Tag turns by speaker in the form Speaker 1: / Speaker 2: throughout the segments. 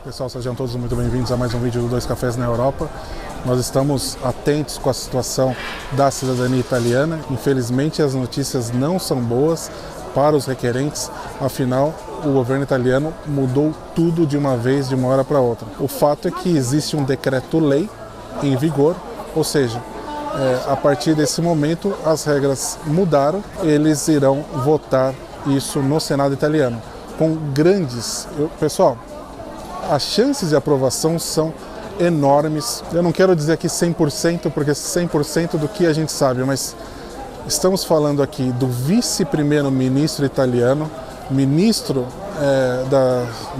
Speaker 1: Pessoal, sejam todos muito bem-vindos a mais um vídeo do Dois Cafés na Europa. Nós estamos atentos com a situação da cidadania italiana. Infelizmente, as notícias não são boas para os requerentes, afinal, o governo italiano mudou tudo de uma vez, de uma hora para outra. O fato é que existe um decreto-lei em vigor, ou seja, a partir desse momento as regras mudaram, eles irão votar isso no Senado italiano, com grandes... Pessoal, as chances de aprovação são enormes. Eu não quero dizer aqui 100%, porque 100% do que a gente sabe, mas estamos falando aqui do vice-primeiro-ministro italiano, ministro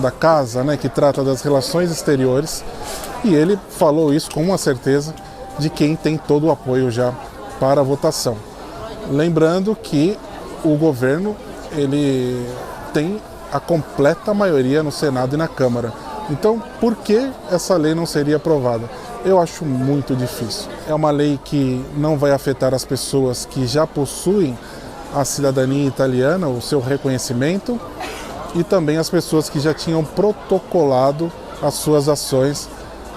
Speaker 1: da casa, né, que trata das relações exteriores, e ele falou isso com uma certeza de quem tem todo o apoio já para a votação. Lembrando que o governo ele tem a completa maioria no Senado e na Câmara. Então, por que essa lei não seria aprovada? Eu acho muito difícil. É uma lei que não vai afetar as pessoas que já possuem a cidadania italiana, o seu reconhecimento, e também as pessoas que já tinham protocolado as suas ações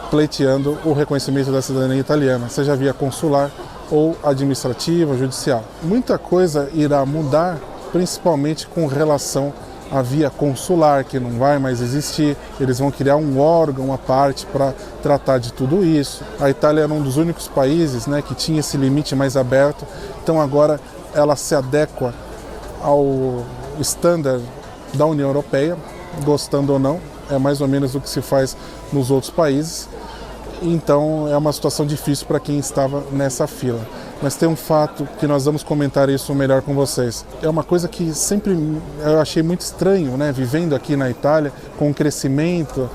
Speaker 1: pleiteando o reconhecimento da cidadania italiana, seja via consular ou administrativa, judicial. Muita coisa irá mudar, principalmente com relação a via consular, que não vai mais existir. Eles vão criar um órgão à parte para tratar de tudo isso. A Itália era um dos únicos países, né, que tinha esse limite mais aberto, então agora ela se adequa ao estándar da União Europeia, gostando ou não, é mais ou menos o que se faz nos outros países. Então é uma situação difícil para quem estava nessa fila. Mas tem um fato que nós vamos comentar isso melhor com vocês. É uma coisa que sempre eu achei muito estranho, né? Vivendo aqui na Itália, com o crescimento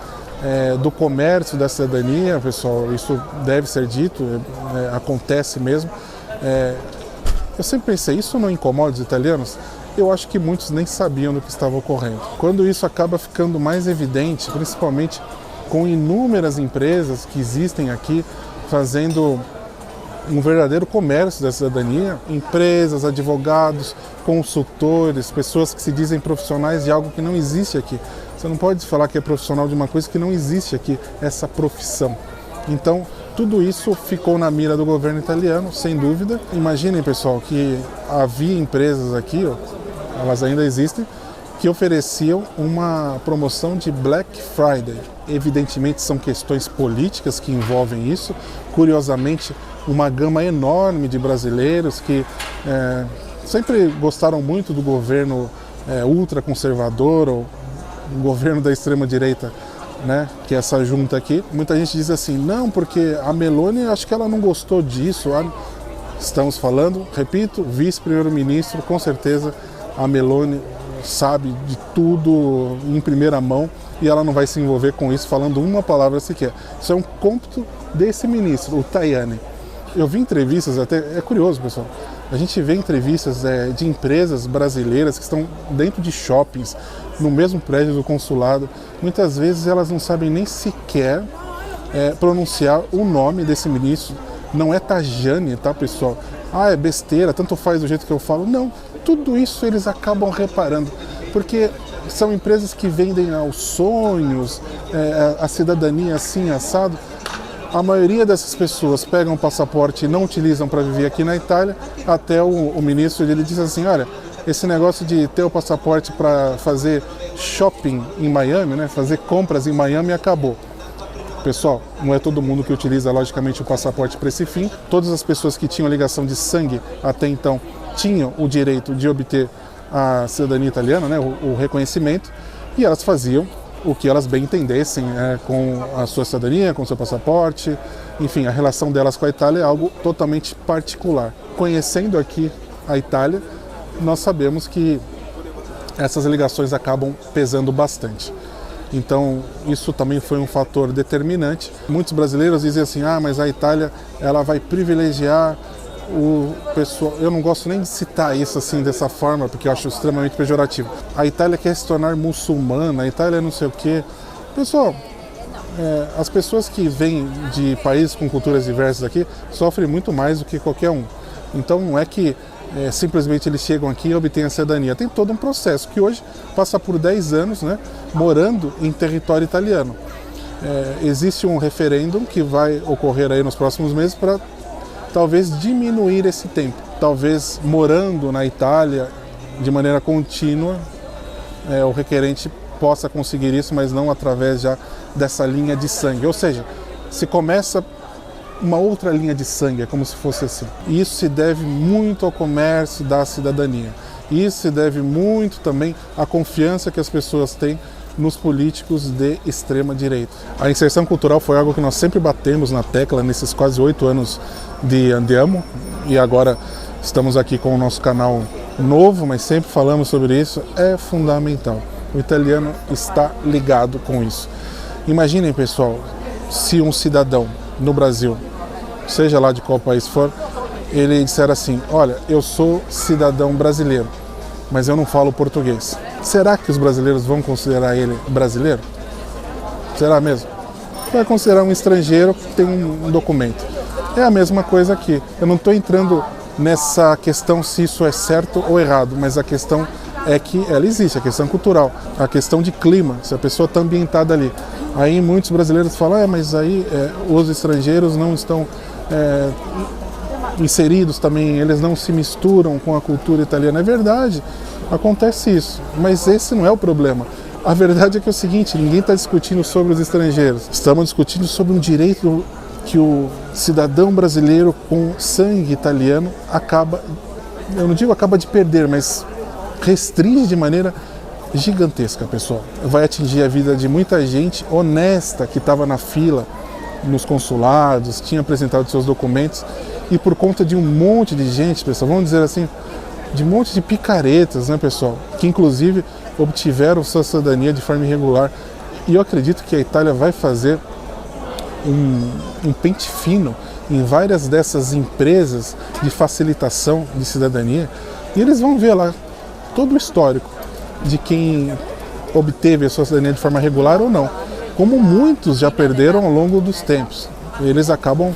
Speaker 1: do comércio da cidadania, pessoal, isso deve ser dito, acontece mesmo. Eu sempre pensei, isso não incomoda os italianos? Eu acho que muitos nem sabiam do que estava ocorrendo. Quando isso acaba ficando mais evidente, principalmente com inúmeras empresas que existem aqui fazendo um verdadeiro comércio da cidadania, empresas, advogados, consultores, pessoas que se dizem profissionais de algo que não existe aqui. Você não pode falar que é profissional de uma coisa que não existe aqui, essa profissão. Então, tudo isso ficou na mira do governo italiano, sem dúvida. Imaginem, pessoal, que havia empresas aqui, elas ainda existem, que ofereciam uma promoção de Black Friday. Evidentemente são questões políticas que envolvem isso. Curiosamente, uma gama enorme de brasileiros que sempre gostaram muito do governo ultraconservador ou o governo da extrema-direita, né, que é essa junta aqui. Muita gente diz assim, não, porque a Meloni, acho que ela não gostou disso. Estamos falando, repito, vice-primeiro-ministro, com certeza a Meloni sabe de tudo em primeira mão e ela não vai se envolver com isso falando uma palavra sequer. Isso é um cômputo desse ministro, o Tajani. Eu vi entrevistas, até é curioso, pessoal, a gente vê entrevistas de empresas brasileiras que estão dentro de shoppings, no mesmo prédio do consulado. Muitas vezes elas não sabem nem sequer pronunciar o nome desse ministro. Não é Tajani, tá, pessoal? É besteira, tanto faz do jeito que eu falo. Não, tudo isso eles acabam reparando, porque são empresas que vendem aos sonhos, a cidadania assim, assado. A maioria dessas pessoas pegam o passaporte e não utilizam para viver aqui na Itália, até o ministro ele diz assim, olha, esse negócio de ter o passaporte para fazer shopping em Miami, né, fazer compras em Miami, acabou. Pessoal, não é todo mundo que utiliza, logicamente, o passaporte para esse fim. Todas as pessoas que tinham ligação de sangue até então tinham o direito de obter a cidadania italiana, né, o reconhecimento, e elas faziam o que elas bem entendessem com a sua cidadania, com o seu passaporte. Enfim, a relação delas com a Itália é algo totalmente particular. Conhecendo aqui a Itália, nós sabemos que essas ligações acabam pesando bastante. Então, isso também foi um fator determinante. Muitos brasileiros dizem assim, mas a Itália ela vai privilegiar o pessoal. Eu não gosto nem de citar isso assim dessa forma, porque eu acho extremamente pejorativo. A Itália quer se tornar muçulmana, a Itália não sei o quê. Pessoal, as pessoas que vêm de países com culturas diversas aqui sofrem muito mais do que qualquer um. Então não é que simplesmente eles chegam aqui e obtêm a cidadania. Tem todo um processo que hoje passa por 10 anos, né, morando em território italiano. existe um referêndum que vai ocorrer aí nos próximos meses para talvez diminuir esse tempo. Talvez morando na Itália de maneira contínua, o requerente possa conseguir isso, mas não através já dessa linha de sangue. Ou seja, se começa uma outra linha de sangue, é como se fosse assim. E isso se deve muito ao comércio da cidadania. Isso se deve muito também à confiança que as pessoas têm nos políticos de extrema direita. A inserção cultural foi algo que nós sempre batemos na tecla nesses quase 8 anos de Andiamo, e agora estamos aqui com o nosso canal novo, mas sempre falamos sobre isso, é fundamental. O italiano está ligado com isso. Imaginem, pessoal, se um cidadão no Brasil, seja lá de qual país for, ele disser assim: olha, eu sou cidadão brasileiro, mas eu não falo português. Será que os brasileiros vão considerar ele brasileiro? Será mesmo? Vai considerar um estrangeiro que tem um documento. É a mesma coisa aqui. Eu não estou entrando nessa questão se isso é certo ou errado, mas a questão é que ela existe, a questão cultural, a questão de clima, se a pessoa está ambientada ali. Aí muitos brasileiros falam, mas aí os estrangeiros não estão inseridos também, eles não se misturam com a cultura italiana. É verdade, acontece isso, mas esse não é o problema. A verdade é que é o seguinte, ninguém está discutindo sobre os estrangeiros, estamos discutindo sobre um direito que o cidadão brasileiro com sangue italiano acaba, eu não digo acaba de perder, mas restringe de maneira gigantesca, pessoal. Vai atingir a vida de muita gente honesta que estava na fila nos consulados, tinha apresentado seus documentos, e por conta de um monte de gente, pessoal, vamos dizer assim, de um monte de picaretas, né, pessoal, que inclusive obtiveram sua cidadania de forma irregular. E eu acredito que a Itália vai fazer um pente fino em várias dessas empresas de facilitação de cidadania, e eles vão ver lá todo o histórico de quem obteve a sua cidadania de forma regular ou não. Como muitos já perderam ao longo dos tempos, eles acabam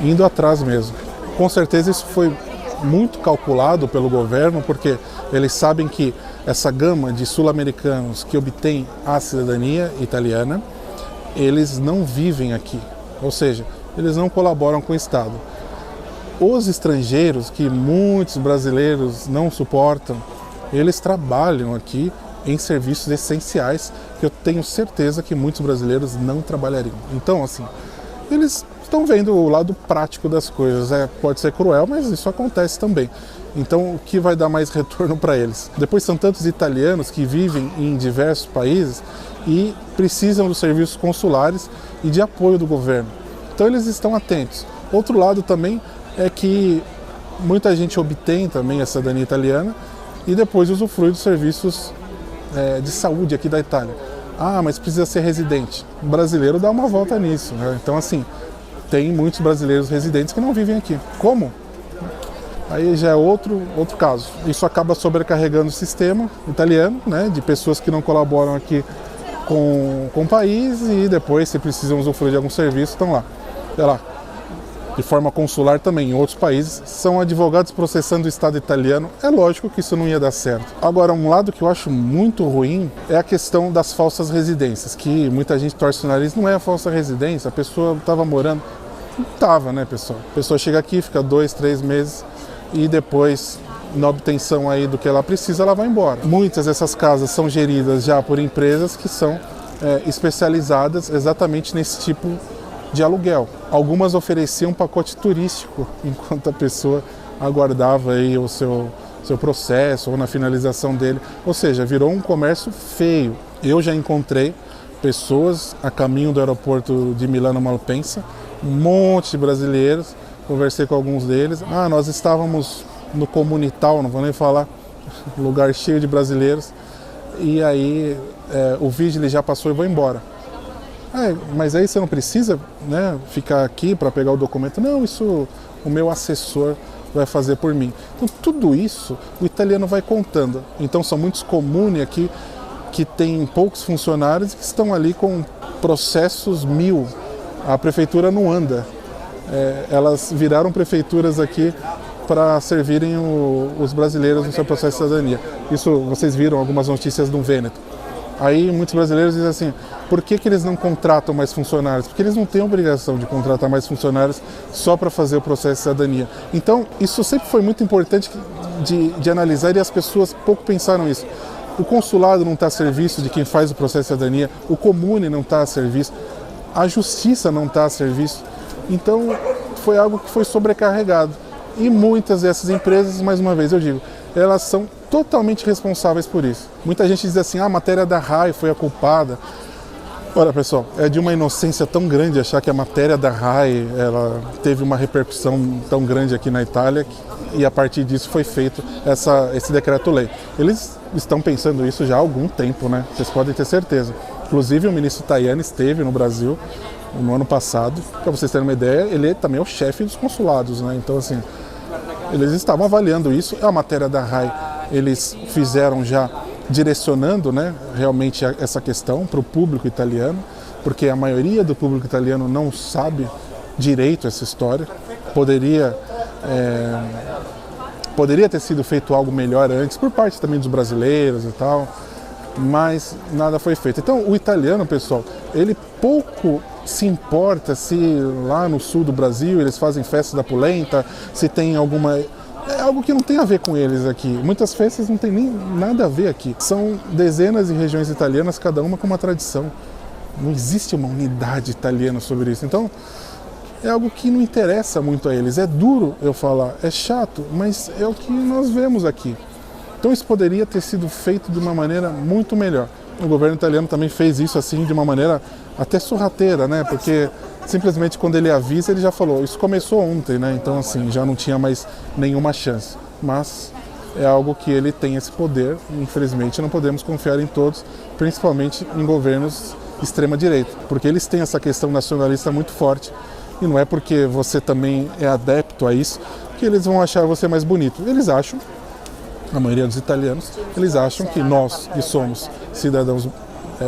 Speaker 1: indo atrás mesmo. Com certeza isso foi muito calculado pelo governo, porque eles sabem que essa gama de sul-americanos que obtêm a cidadania italiana, eles não vivem aqui, ou seja, eles não colaboram com o Estado. Os estrangeiros, que muitos brasileiros não suportam, eles trabalham aqui em serviços essenciais que eu tenho certeza que muitos brasileiros não trabalhariam. Então, assim, eles estão vendo o lado prático das coisas. Pode ser cruel, mas isso acontece também. Então, o que vai dar mais retorno para eles? Depois, são tantos italianos que vivem em diversos países e precisam dos serviços consulares e de apoio do governo. Então, eles estão atentos. Outro lado também é que muita gente obtém também a cidadania italiana e depois usufrui dos serviços de saúde aqui da Itália. Mas precisa ser residente. O brasileiro dá uma volta nisso, né? Então, assim, tem muitos brasileiros residentes que não vivem aqui. Como? Aí já é outro caso. Isso acaba sobrecarregando o sistema italiano, né, de pessoas que não colaboram aqui com o país e depois, se precisam usufruir de algum serviço, estão lá. Sei lá, de forma consular também, em outros países, são advogados processando o Estado italiano. É lógico que isso não ia dar certo. Agora, um lado que eu acho muito ruim é a questão das falsas residências, que muita gente torce o nariz. Não é a falsa residência, a pessoa estava morando. Não estava, né, pessoal? A pessoa chega aqui, fica 2, 3 meses e depois, na obtenção aí do que ela precisa, ela vai embora. Muitas dessas casas são geridas já por empresas que são especializadas exatamente nesse tipo de aluguel. Algumas ofereciam um pacote turístico enquanto a pessoa aguardava aí o seu processo ou na finalização dele. Ou seja, virou um comércio feio. Eu já encontrei pessoas a caminho do aeroporto de Milano Malpensa, um monte de brasileiros, conversei com alguns deles. Nós estávamos no Comunital, não vou nem falar, lugar cheio de brasileiros, e aí o vigile já passou e foi embora. Mas aí você não precisa, né, ficar aqui para pegar o documento. Não, isso o meu assessor vai fazer por mim. Então tudo isso o italiano vai contando. Então são muitos comuni aqui que tem poucos funcionários que estão ali com processos 1000. A prefeitura não anda. Elas viraram prefeituras aqui para servirem os brasileiros no seu processo de cidadania. Isso vocês viram algumas notícias do Vêneto. Aí muitos brasileiros dizem assim, por que eles não contratam mais funcionários? Porque eles não têm obrigação de contratar mais funcionários só para fazer o processo de cidadania. Então, isso sempre foi muito importante de analisar e as pessoas pouco pensaram isso. O consulado não está a serviço de quem faz o processo de cidadania, o comune não está a serviço, a justiça não está a serviço. Então, foi algo que foi sobrecarregado. E muitas dessas empresas, mais uma vez eu digo, elas são totalmente responsáveis por isso. Muita gente diz assim, a matéria da RAI foi a culpada. Olha, pessoal, é de uma inocência tão grande achar que a matéria da RAI ela teve uma repercussão tão grande aqui na Itália e a partir disso foi feito esse decreto-lei. Eles estão pensando isso já há algum tempo, né? Vocês podem ter certeza. Inclusive o ministro Tajani esteve no Brasil no ano passado. Para vocês terem uma ideia, ele também é o chefe dos consulados, né? Então, assim, eles estavam avaliando isso. A matéria da RAI eles fizeram já direcionando, né, realmente essa questão para o público italiano, porque a maioria do público italiano não sabe direito essa história. Poderia ter sido feito algo melhor antes, por parte também dos brasileiros e tal, mas nada foi feito. Então o italiano, pessoal, ele pouco se importa se lá no sul do Brasil eles fazem festa da polenta, se tem alguma... É algo que não tem a ver com eles aqui. Muitas festas não tem nem nada a ver aqui. São dezenas de regiões italianas, cada uma com uma tradição. Não existe uma unidade italiana sobre isso. Então, é algo que não interessa muito a eles. É duro eu falar, é chato, mas é o que nós vemos aqui. Então isso poderia ter sido feito de uma maneira muito melhor. O governo italiano também fez isso assim de uma maneira até sorrateira, né? Porque simplesmente quando ele avisa, ele já falou, isso começou ontem, né? Então assim, já não tinha mais nenhuma chance. Mas é algo que ele tem esse poder, e, infelizmente não podemos confiar em todos, principalmente em governos extrema-direita, porque eles têm essa questão nacionalista muito forte, e não é porque você também é adepto a isso que eles vão achar você mais bonito. Eles acham, a maioria dos italianos, eles acham que nós, que somos cidadãos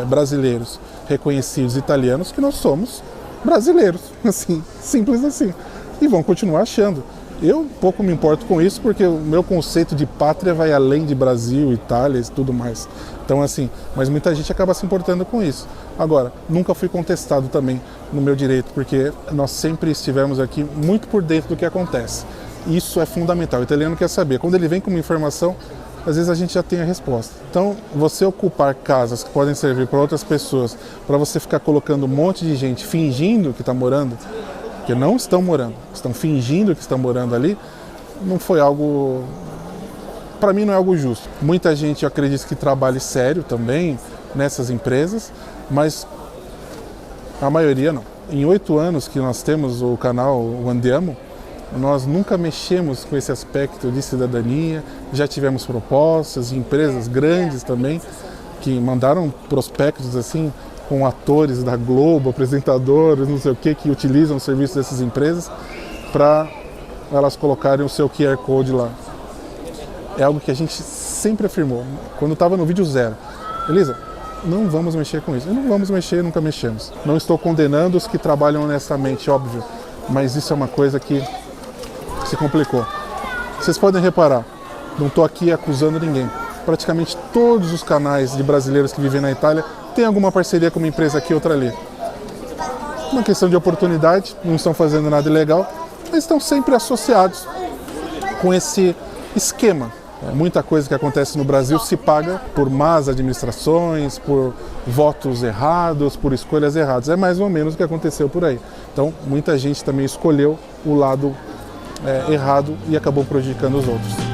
Speaker 1: brasileiros, reconhecidos italianos, que nós somos brasileiros, assim, simples assim, e vão continuar achando. Eu pouco me importo com isso, porque o meu conceito de pátria vai além de Brasil, Itália e tudo mais. Então, assim, mas muita gente acaba se importando com isso. Agora, nunca fui contestado também no meu direito, porque nós sempre estivemos aqui muito por dentro do que acontece. Isso é fundamental. O italiano quer saber. Quando ele vem com uma informação, às vezes a gente já tem a resposta. Então, você ocupar casas que podem servir para outras pessoas, para você ficar colocando um monte de gente fingindo que está morando, que não estão morando, estão fingindo que estão morando ali, não foi algo... Para mim não é algo justo. Muita gente, eu acredito que trabalhe sério também nessas empresas, mas a maioria não. Em 8 anos que nós temos o canal O Andiamo, nós nunca mexemos com esse aspecto de cidadania, já tivemos propostas de empresas grandes também, que mandaram prospectos assim, com atores da Globo, apresentadores, não sei o que utilizam o serviço dessas empresas, para elas colocarem o seu QR Code lá. É algo que a gente sempre afirmou, quando estava no vídeo 0. Elisa, não vamos mexer com isso. Não vamos mexer, nunca mexemos. Não estou condenando os que trabalham honestamente, óbvio, mas isso é uma coisa que se complicou. Vocês podem reparar, não estou aqui acusando ninguém. Praticamente todos os canais de brasileiros que vivem na Itália têm alguma parceria com uma empresa aqui, outra ali. Uma questão de oportunidade, não estão fazendo nada ilegal, mas estão sempre associados com esse esquema. Muita coisa que acontece no Brasil se paga por más administrações, por votos errados, por escolhas erradas. É mais ou menos o que aconteceu por aí. Então, muita gente também escolheu o lado errado e acabou prejudicando os outros.